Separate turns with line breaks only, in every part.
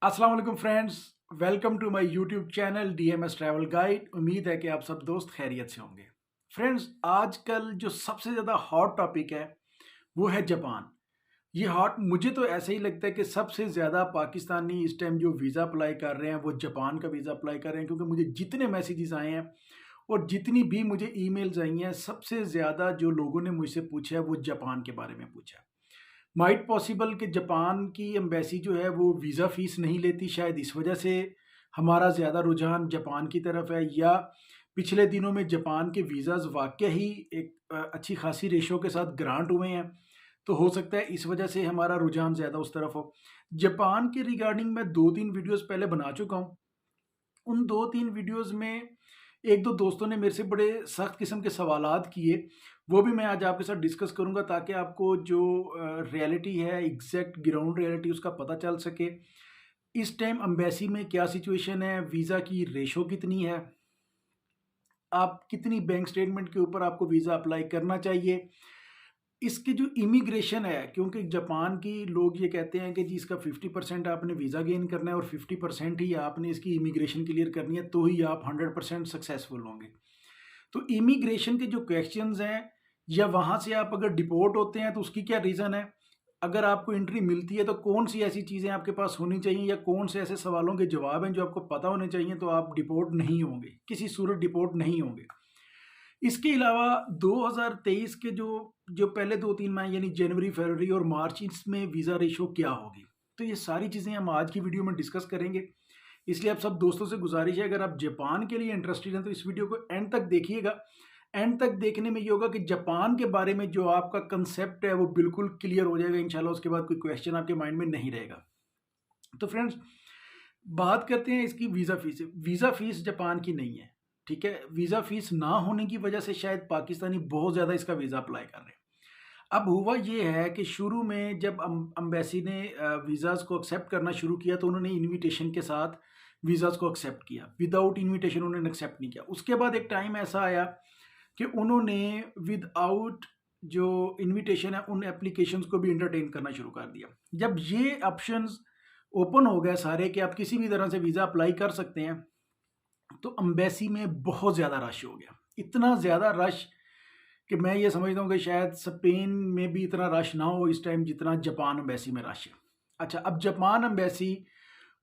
अस्सलाम वालेकुम friends, welcome to my YouTube channel DMS travel guide. उम्मीद है कि आप सब दोस्त खैरियत से होंगे। फ्रेंड्स, आजकल जो सबसे ज़्यादा हॉट टॉपिक है वो है जापान। ये हॉट मुझे तो ऐसे ही लगता है कि सबसे ज़्यादा पाकिस्तानी इस टाइम जो वीज़ा अप्लाई कर रहे हैं वो जापान का वीज़ा अप्लाई कर रहे हैं, क्योंकि मुझे जितने मैसेजेस आए हैं और जितनी भी मुझे ईमेल्स आई हैं, सबसे ज़्यादा जो लोगों ने मुझसे पूछा है वो जापान के बारे में पूछा है। माइट पॉसिबल कि जापान की एम्बेसी जो है वो वीज़ा फ़ीस नहीं लेती, शायद इस वजह से हमारा ज़्यादा रुझान जापान की तरफ है, या पिछले दिनों में जापान के वीज़ाज़ वाक़ई ही एक अच्छी खासी रेशो के साथ ग्रांट हुए हैं, तो हो सकता है इस वजह से हमारा रुझान ज़्यादा उस तरफ हो। जापान के रिगार्डिंग मैं 2-3 वीडियोज़ पहले बना चुका हूँ। उन 2-3 वीडियोज़ में 1-2 दोस्तों ने मेरे से बड़े सख्त किस्म के सवालात किए, वो भी मैं आज आपके साथ डिस्कस करूँगा ताकि आपको जो रियलिटी है, एग्ज़ैक्ट ग्राउंड रियलिटी उसका पता चल सके। इस टाइम एम्बेसी में क्या सिचुएशन है, वीज़ा की रेशो कितनी है, आप कितनी बैंक स्टेटमेंट के ऊपर आपको वीज़ा अप्लाई करना चाहिए। इसकी जो इमिग्रेशन है, क्योंकि जापान की लोग ये कहते हैं कि जी इसका 50% आपने वीज़ा गेन करना है और 50% ही आपने इसकी इमिग्रेशन क्लियर करनी है, तो ही आप 100% सक्सेसफुल होंगे। तो इमिग्रेशन के जो क्वेश्चंस हैं, या वहाँ से आप अगर डिपोर्ट होते हैं तो उसकी क्या रीज़न है? अगर आपको एंट्री मिलती है तो कौन-सी ऐसी चीज़ें आपके पास होनी चाहिए, या कौन से ऐसे सवालों के जवाब हैं जो आपको पता होने चाहिए, तो आप डिपोर्ट नहीं होंगे, किसी सूरत डिपोर्ट नहीं होंगे। इसके अलावा 2023 के जो जो पहले 2-3 माह यानी जनवरी, फरवरी और मार्च, इसमें वीज़ा रेशो क्या होगी? तो ये सारी चीज़ें हम आज की वीडियो में डिस्कस करेंगे। इसलिए आप सब दोस्तों से गुज़ारिश है, अगर आप जापान के लिए इंटरेस्टेड हैं तो इस वीडियो को एंड तक देखिएगा। एंड तक देखने में ये होगा कि जापान के बारे में जो आपका कंसेप्ट है वो बिल्कुल क्लियर हो जाएगा इंशाल्लाह, उसके बाद कोई क्वेश्चन आपके माइंड में नहीं रहेगा। तो फ्रेंड्स, बात करते हैं इसकी visa fees. Visa fees Japan की नहीं है, ठीक है? वीज़ा फ़ीस ना होने की वजह से शायद पाकिस्तानी बहुत ज़्यादा इसका वीज़ा अप्लाई कर रहे हैं। अब हुआ ये है कि शुरू में जब एम्बेसी ने वीज़ाज़ को एक्सेप्ट करना शुरू किया तो उन्होंने इन्विटेशन के साथ वीज़ाज़ को एक्सेप्ट किया। विदाउट इन्विटेशन उन्होंने एक्सेप्ट नहीं किया। उसके बाद एक टाइम ऐसा आया कि उन्होंने विदाउट जो इन्विटेशन है उन एप्लीकेशंस को भी एंटरटेन करना शुरू कर दिया। जब ये ऑप्शंस ओपन हो गए सारे कि आप किसी भी तरह से वीज़ा अप्लाई कर सकते हैं, तो एम्बेसी में बहुत ज़्यादा रश हो गया। इतना ज़्यादा रश कि मैं ये समझता हूँ कि शायद स्पेन में भी इतना रश ना हो इस टाइम जितना जापान एम्बेसी में रश है। अच्छा, अब जापान एम्बेसी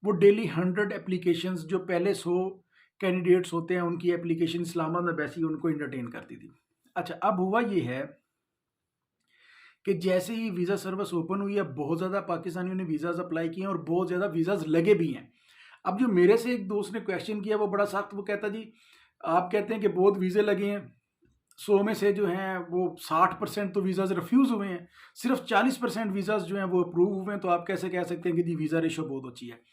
वो डेली 100 एप्लीकेशंस, जो पहले 100 कैंडिडेट्स होते हैं उनकी एप्लीकेशन इस्लामाबाद एम्बेसी उनको एंटरटेन करती थी। अच्छा, अब हुआ ये है कि जैसे ही वीज़ा सर्विस ओपन हुई है, बहुत ज़्यादा पाकिस्तानियों ने वीज़ाज़ अप्लाई किए हैं और बहुत ज़्यादा वीज़ाज़ लगे भी हैं। अब जो मेरे से एक दोस्त ने क्वेश्चन किया वो बड़ा सख्त, वो कहता जी आप कहते हैं कि बहुत वीज़े लगे हैं, 100 में से जो हैं वो 60% तो वीज़ाज़ रिफ्यूज़ हुए हैं, सिर्फ 40% वीज़ाज़ जो हैं वो अप्रूव हुए हैं, तो आप कैसे कह सकते हैं कि जी वीज़ा रेशो बहुत अच्छी है।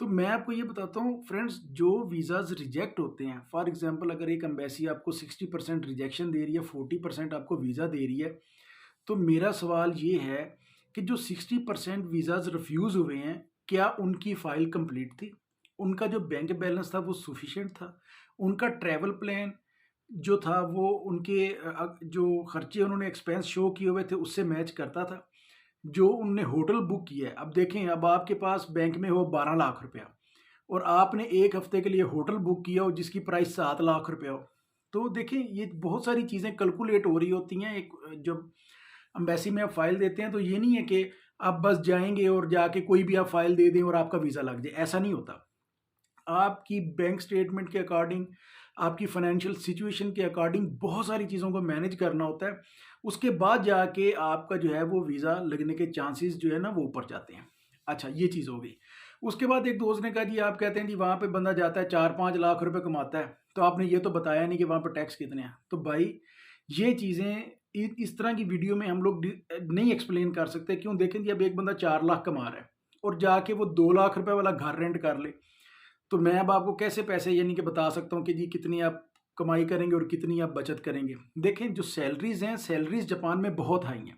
तो मैं आपको ये बताता हूँ फ्रेंड्स, जो वीज़ाज़ रिजेक्ट होते हैं, फॉर एग्जांपल अगर एक एम्बेसी आपको 60% रिजेक्शन दे रही है, 40% आपको वीज़ा दे रही है, तो मेरा सवाल ये है कि जो 60% वीज़ाज़ रिफ्यूज़ हुए हैं, क्या उनकी फ़ाइल कंप्लीट थी? उनका जो बैंक बैलेंस था वो सफिशिएंट था? उनका ट्रैवल प्लान जो था वो उनके जो खर्चे उन्होंने एक्सपेंस शो किए हुए थे उससे मैच करता था? जो उनने होटल बुक किया है, अब देखें, अब आपके पास बैंक में हो 12 लाख रुपया और आपने 1 हफ्ते के लिए होटल बुक किया हो जिसकी प्राइस 7 लाख रुपया हो, तो देखें ये बहुत सारी चीज़ें कैलकुलेट हो रही होती हैं। एक जब एम्बेसी में आप फाइल देते हैं तो ये नहीं है कि आप बस जाएंगे और जाके कोई भी आप फाइल दे दें और आपका वीज़ा लग जाए, ऐसा नहीं होता। आपकी बैंक स्टेटमेंट के अकॉर्डिंग, आपकी फाइनेंशियल सिचुएशन के अकॉर्डिंग बहुत सारी चीज़ों को मैनेज करना होता है। उसके बाद जाके आपका जो है वो वीज़ा लगने के चांसेस जो है ना वो ऊपर जाते हैं। अच्छा, ये चीज़ हो गई। उसके बाद एक दोस्त ने कहा जी आप कहते हैं जी वहाँ पे बंदा जाता है 4-5 लाख रुपए कमाता है, तो आपने ये तो बताया नहीं कि वहाँ पे टैक्स कितने हैं। तो भाई ये चीज़ें इस तरह की वीडियो में हम लोग नहीं एक्सप्लेन कर सकते। क्यों? देखें जी, अब एक बंदा 4 लाख कमा रहा है और जाके वो 2 लाख रुपए वाला घर रेंट कर ले, तो मैं अब आपको कैसे पैसे यानी कि बता सकता हूँ कि जी कितनी आप कमाई करेंगे और कितनी आप बचत करेंगे। देखें, जो सैलरीज़ हैं, सैलरीज़ जापान में बहुत हाई हैं।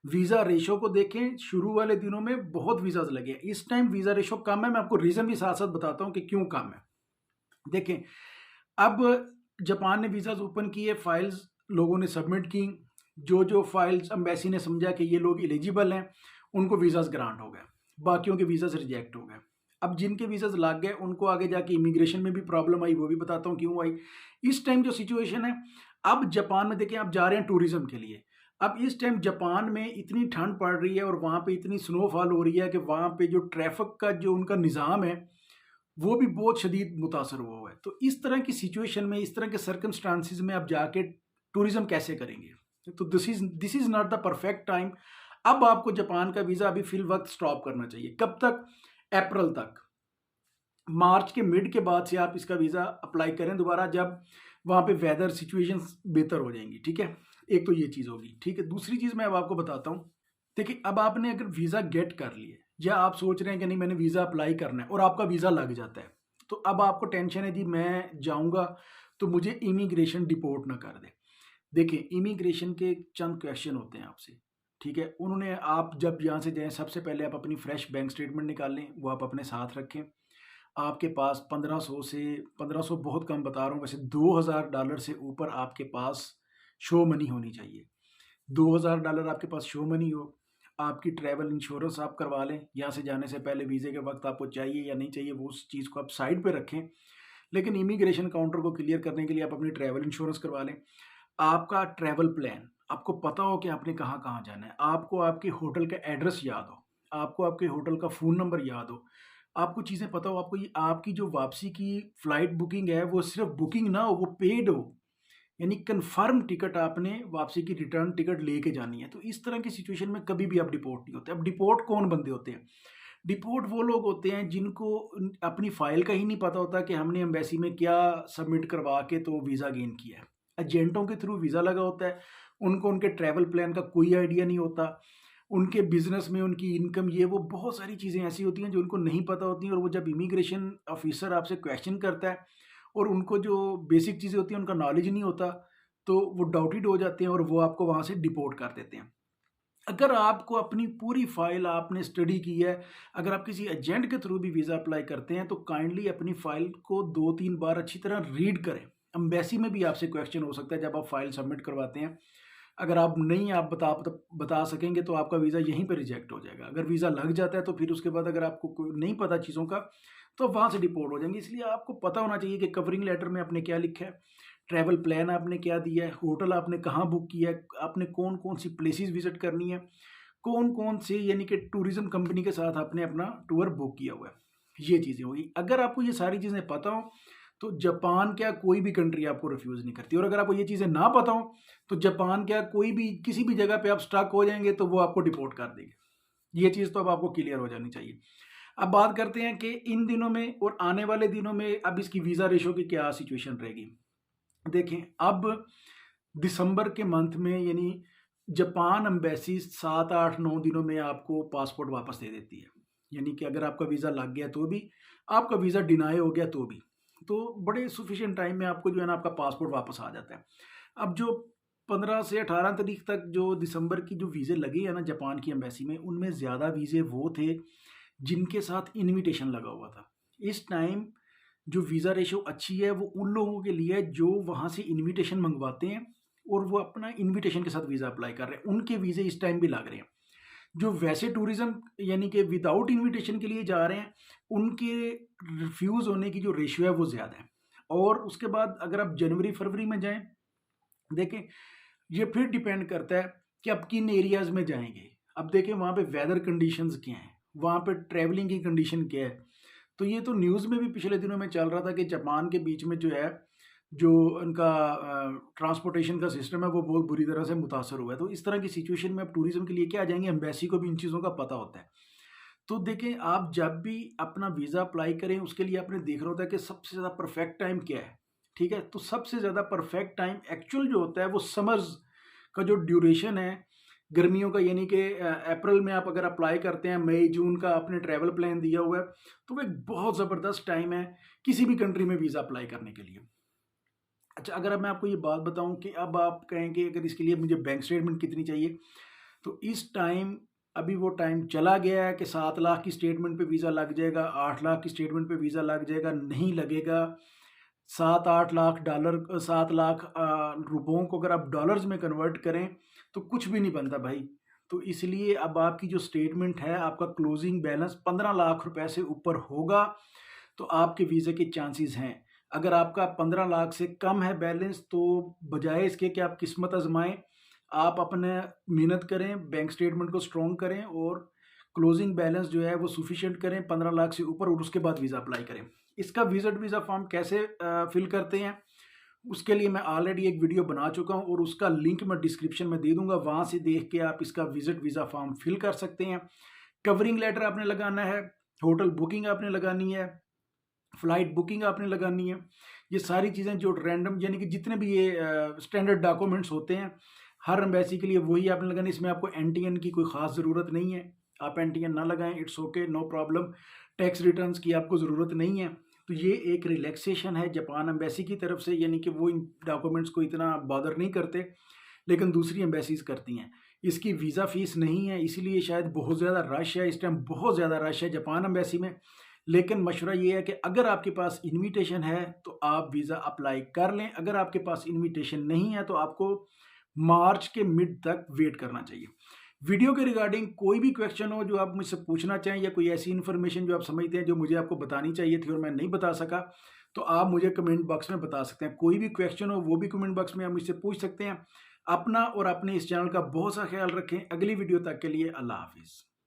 वीज़ा रेशो को देखें, शुरू वाले दिनों में बहुत वीज़ाज़ लगे हैं। इस टाइम वीज़ा रेशो कम है, मैं आपको रीज़न भी साथ-साथ बताता हूँ कि क्यों कम है। देखें, अब जापान ने वीज़ाज़ ओपन किए, फाइल्स लोगों ने सबमिट की। जो फाइल्स एम्बेसी ने समझा कि ये लोग एलिजिबल हैं, उनको वीज़ाज़ ग्रांट हो गए। बाकियों के वीज़ाज़ रिजेक्ट हो गए। अब जिनके वीज़ाज लग गए उनको आगे जाके इमिग्रेशन में भी प्रॉब्लम आई, वो भी बताता हूँ क्यों आई। इस टाइम जो सिचुएशन है, अब जापान में देखें, आप जा रहे हैं टूरिज्म के लिए। अब इस टाइम जापान में इतनी ठंड पड़ रही है और वहाँ पे इतनी स्नोफॉल हो रही है कि वहाँ पे जो ट्रैफिक का जो उनका निज़ाम है वो भी बहुत शदीद मुतासर हुआ है। तो इस तरह की सिचुएशन में, इस तरह के सर्कमस्टांसिस में आप जाके टूरिज्म कैसे करेंगे? तो this is not the perfect time. अब आपको जापान का वीज़ा अभी फिल वक्त स्टॉप करना चाहिए। कब तक? अप्रैल तक। मार्च के मिड के बाद से आप इसका वीज़ा अप्लाई करें दोबारा, जब वहाँ पे वेदर सिचुएशन बेहतर हो जाएंगी। ठीक है, एक तो ये चीज़ होगी। ठीक है, दूसरी चीज़ मैं अब आपको बताता हूँ। देखिए, अब आपने अगर वीज़ा गेट कर लिए या आप सोच रहे हैं कि नहीं मैंने वीज़ा अप्लाई करना है और आपका वीज़ा लग जाता है, तो अब आपको टेंशन है जी मैं जाऊँगा तो मुझे इमिग्रेशन डिपोर्ट ना कर दे। देखिए, इमिग्रेशन के चंद क्वेश्चन होते हैं आपसे। ठीक है, उन्होंने, आप जब यहाँ से जाएँ सबसे पहले आप अपनी फ्रेश बैंक स्टेटमेंट निकाल लें, वो आप अपने साथ रखें। आपके पास 1500 से, 1500 बहुत कम बता रहा हूँ वैसे, $2000 से ऊपर आपके पास शो मनी होनी चाहिए। $2000 आपके पास शो मनी हो। आपकी ट्रैवल इंश्योरेंस आप करवा लें, यहाँ से जाने से पहले वीज़े के वक्त आपको चाहिए या नहीं चाहिए, वो उस चीज़ को आप साइड पे रखें। लेकिन इमिग्रेशन काउंटर को क्लियर करने के लिए आप अपनी ट्रैवल इंश्योरेंस करवा लें। आपका ट्रैवल प्लान, आपको पता हो कि आपने कहाँ कहाँ जाना है, आपको आपके होटल का एड्रेस याद हो, आपको आपके होटल का फ़ोन नंबर याद हो, आपको चीज़ें पता हो, आपको ये आपकी जो वापसी की फ़्लाइट बुकिंग है वो सिर्फ बुकिंग ना हो, वो पेड हो, यानी कन्फर्म टिकट आपने वापसी की रिटर्न टिकट लेके जानी है। तो इस तरह की सिचुएशन में कभी भी आप डिपोर्ट नहीं होते। अब डिपोर्ट कौन बंदे होते हैं? डिपोर्ट वो लोग होते हैं जिनको अपनी फ़ाइल का ही नहीं पता होता कि हमने एम्बेसी में क्या सबमिट करवा के तो वीज़ा गेन किया है। एजेंटों के थ्रू वीज़ा लगा होता है, उनको उनके ट्रैवल प्लान का कोई आइडिया नहीं होता, उनके बिज़नेस में उनकी इनकम, ये वो बहुत सारी चीज़ें ऐसी होती हैं जो उनको नहीं पता होती हैं, और वो जब इमिग्रेशन ऑफिसर आपसे क्वेश्चन करता है और उनको जो बेसिक चीज़ें होती हैं उनका नॉलेज नहीं होता, तो वो डाउटेड हो जाते हैं और वो आपको वहाँ से डिपोर्ट कर देते हैं। अगर आपको अपनी पूरी फाइल आपने स्टडी की है, अगर आप किसी एजेंट के थ्रू भी वीज़ा अप्लाई करते हैं, तो काइंडली अपनी फाइल को 2-3 बार अच्छी तरह रीड करें। एम्बेसी में भी आपसे क्वेश्चन हो सकता है जब आप फाइल सबमिट करवाते हैं। अगर आप नहीं आप बता सकेंगे तो आपका वीज़ा यहीं पे रिजेक्ट हो जाएगा। अगर वीज़ा लग जाता है तो फिर उसके बाद अगर आपको कोई नहीं पता चीज़ों का, तो वहाँ से डिपोर्ट हो जाएंगे। इसलिए आपको पता होना चाहिए कि कवरिंग लेटर में आपने क्या लिखा है, ट्रैवल प्लान आपने क्या दिया है, होटल आपने कहाँ बुक किया है, आपने कौन-कौन सी प्लेसेस विज़िट करनी है, कौन-कौन से यानी कि टूरिज़्म कंपनी के साथ आपने अपना टूर बुक किया हुआ है। ये चीज़ें होगी। अगर आपको ये सारी चीज़ें पता हो, तो जापान क्या कोई भी कंट्री आपको रिफ्यूज़ नहीं करती, और अगर आपको ये चीज़ें ना पता हो, तो जापान क्या कोई भी किसी भी जगह पे आप स्टक हो जाएँगे तो वो आपको डिपोर्ट कर देंगे। ये चीज़ तो अब आपको क्लियर हो जानी चाहिए। अब बात करते हैं कि इन दिनों में और आने वाले दिनों में अब इसकी वीज़ा रेशो की क्या सिचुएशन रहेगी। देखें, अब दिसंबर के मंथ में यानी जापान एम्बेसी 7, 8, 9 दिनों में आपको पासपोर्ट वापस दे देती है। यानी कि अगर आपका वीज़ा लग गया तो भी, आपका वीज़ा डिनाई हो गया तो भी। तो बड़े सफिशिएंट टाइम में आपको जो है ना आपका पासपोर्ट वापस आ जाता है। अब जो 15 से 18 तारीख तक जो दिसंबर की जो वीज़े लगे हैं ना जापान की एम्बेसी में, उनमें ज़्यादा वीज़े वो थे जिनके साथ इन्विटेशन लगा हुआ था। इस टाइम जो वीज़ा रेशो अच्छी है वो उन लोगों के लिए है जो वहाँ से इन्विटेशन मंगवाते हैं और वो अपना इन्विटेशन के साथ वीज़ा अप्लाई कर रहे हैं, उनके वीज़े इस टाइम भी लग रहे हैं। जो वैसे टूरिज्म यानी कि विदाउट इन्विटेशन के लिए जा रहे हैं, उनके रिफ्यूज़ होने की जो रेशियो है वो ज़्यादा है। और उसके बाद अगर आप जनवरी फरवरी में जाएं, देखें, ये फिर डिपेंड करता है कि आप किन एरियाज़ में जाएंगे। अब देखें वहाँ पे वेदर कंडीशंस क्या हैं, वहाँ पे ट्रैवलिंग की कंडीशन क्या है। तो ये तो न्यूज़ में भी पिछले दिनों में चल रहा था कि जापान के बीच में जो है, जो उनका ट्रांसपोर्टेशन का सिस्टम है वो बहुत बुरी तरह से मुतासर हुआ है। तो इस तरह की सिचुएशन में आप टूरिज्म के लिए क्या आ जाएंगे, एम्बेसी को भी इन चीज़ों का पता होता है। तो देखें, आप जब भी अपना वीज़ा अप्लाई करें उसके लिए आपने देखना होता है कि सबसे ज़्यादा परफेक्ट टाइम क्या है। ठीक है, तो सबसे ज़्यादा परफेक्ट टाइम एक्चुअल जो होता है वो समर्स का जो ड्यूरेशन है, गर्मियों का, यानी कि अप्रैल में आप अगर अप्लाई करते हैं, मई जून का आपने ट्रैवल प्लान दिया हुआ है, तो वो एक बहुत ज़बरदस्त टाइम है किसी भी कंट्री में वीज़ा अप्लाई करने के लिए। अच्छा, अगर अब मैं आपको ये बात बताऊं कि अब आप कहें कि अगर इसके लिए मुझे बैंक स्टेटमेंट कितनी चाहिए, तो इस टाइम अभी वो टाइम चला गया है कि 7 लाख की स्टेटमेंट पे वीज़ा लग जाएगा, 8 लाख की स्टेटमेंट पे वीज़ा लग जाएगा, नहीं लगेगा। 7-8 लाख डॉलर, 7 लाख रुपयों को अगर आप डॉलर्स में कन्वर्ट करें तो कुछ भी नहीं बनता भाई। तो इसलिए अब आपकी जो स्टेटमेंट है, आपका क्लोजिंग बैलेंस 15 लाख रुपए से ऊपर होगा तो आपके वीज़ा के चांसेस हैं। अगर आपका 15 लाख से कम है बैलेंस, तो बजाय इसके कि आप किस्मत आजमाएं, आप अपने मेहनत करें, बैंक स्टेटमेंट को स्ट्रॉन्ग करें और क्लोजिंग बैलेंस जो है वो सफिशिएंट करें 15 लाख से ऊपर, और उसके बाद वीज़ा अप्लाई करें। इसका विजिट वीज़ा फॉर्म कैसे फिल करते हैं, उसके लिए मैं ऑलरेडी एक वीडियो बना चुका हूं और उसका लिंक मैं डिस्क्रिप्शन में दे दूंगा, वहां से देख के आप इसका विजिट वीज़ा फॉर्म फिल कर सकते हैं। कवरिंग लेटर आपने लगाना है, होटल बुकिंग आपने लगानी है, फ्लाइट बुकिंग आपने लगानी है। ये सारी चीज़ें जो रैंडम यानी कि जितने भी ये स्टैंडर्ड डॉक्यूमेंट्स होते हैं हर एम्बेसी के लिए, वही आपने लगानी। इसमें आपको एनटीएन की कोई ख़ास ज़रूरत नहीं है, आप एनटीएन ना लगाएं, it's okay, no problem. Tax returns की आपको ज़रूरत नहीं है। तो ये एक रिलैक्सेशन है जापान एम्बेसी की तरफ से, यानी कि वो इन डॉक्यूमेंट्स को इतना बॉदर नहीं करते, लेकिन दूसरी एम्बेसीज करती हैं। इसकी वीज़ा फ़ीस नहीं है, इसीलिए शायद बहुत ज़्यादा रश है इस टाइम, बहुत ज़्यादा रश है जापान एम्बेसी में। लेकिन मशवरा ये है कि अगर आपके पास इनविटेशन है तो आप वीज़ा अप्लाई कर लें, अगर आपके पास इनविटेशन नहीं है तो आपको मार्च के मिड तक वेट करना चाहिए। वीडियो के रिगार्डिंग कोई भी क्वेश्चन हो जो आप मुझसे पूछना चाहें, या कोई ऐसी इन्फॉर्मेशन जो आप समझते हैं जो मुझे आपको बतानी चाहिए थी और मैं नहीं बता सका, तो आप मुझे कमेंट बॉक्स में बता सकते हैं। कोई भी क्वेश्चन हो वो भी कमेंट बॉक्स में आप मुझसे पूछ सकते हैं। अपना और अपने इस चैनल का बहुत सा ख्याल रखें। अगली वीडियो तक के लिए अल्लाह हाफिज़।